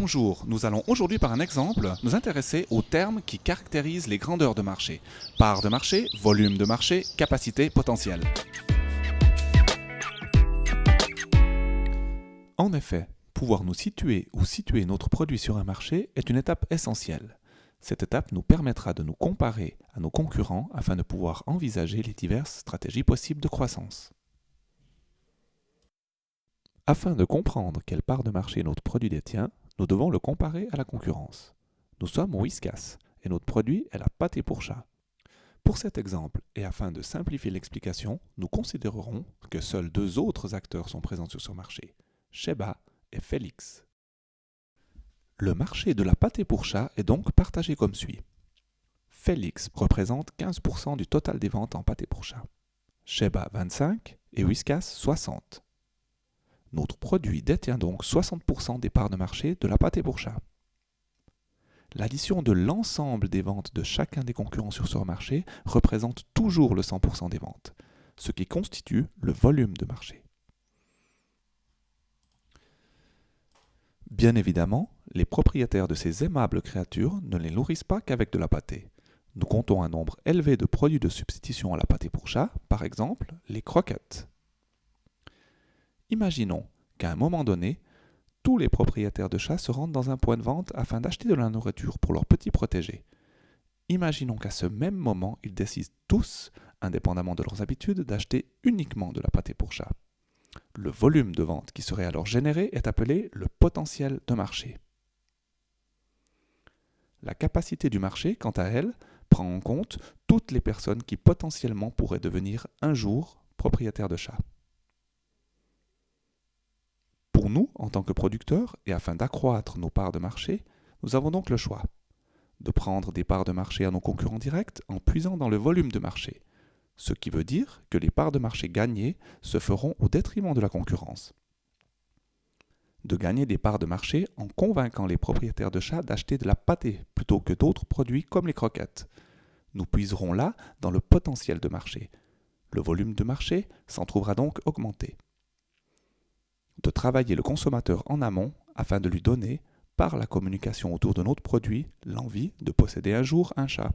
Bonjour, nous allons aujourd'hui par un exemple nous intéresser aux termes qui caractérisent les grandeurs de marché. Part de marché, volume de marché, capacité potentielle. En effet, pouvoir nous situer ou situer notre produit sur un marché est une étape essentielle. Cette étape nous permettra de nous comparer à nos concurrents afin de pouvoir envisager les diverses stratégies possibles de croissance. Afin de comprendre quelle part de marché notre produit détient, nous devons le comparer à la concurrence. Nous sommes Whiskas et notre produit est la pâté pour chat. Pour cet exemple, et afin de simplifier l'explication, nous considérerons que seuls deux autres acteurs sont présents sur ce marché, Sheba et Felix. Le marché de la pâté pour chat est donc partagé comme suit. Felix représente 15% du total des ventes en pâté pour chat, Sheba 25% et Whiskas 60%. Notre produit détient donc 60% des parts de marché de la pâté pour chat. L'addition de l'ensemble des ventes de chacun des concurrents sur ce marché représente toujours le 100% des ventes, ce qui constitue le volume de marché. Bien évidemment, les propriétaires de ces aimables créatures ne les nourrissent pas qu'avec de la pâté. Nous comptons un nombre élevé de produits de substitution à la pâté pour chat, par exemple les croquettes. Imaginons qu'à un moment donné, tous les propriétaires de chats se rendent dans un point de vente afin d'acheter de la nourriture pour leurs petits protégés. Imaginons qu'à ce même moment, ils décident tous, indépendamment de leurs habitudes, d'acheter uniquement de la pâté pour chat. Le volume de vente qui serait alors généré est appelé le potentiel de marché. La capacité du marché, quant à elle, prend en compte toutes les personnes qui potentiellement pourraient devenir un jour propriétaires de chats. Pour nous, en tant que producteurs, et afin d'accroître nos parts de marché, nous avons donc le choix de prendre des parts de marché à nos concurrents directs en puisant dans le volume de marché, ce qui veut dire que les parts de marché gagnées se feront au détriment de la concurrence. De gagner des parts de marché en convainquant les propriétaires de chats d'acheter de la pâté plutôt que d'autres produits comme les croquettes. Nous puiserons là dans le potentiel de marché. Le volume de marché s'en trouvera donc augmenté. De travailler le consommateur en amont afin de lui donner, par la communication autour de notre produit, l'envie de posséder un jour un chat.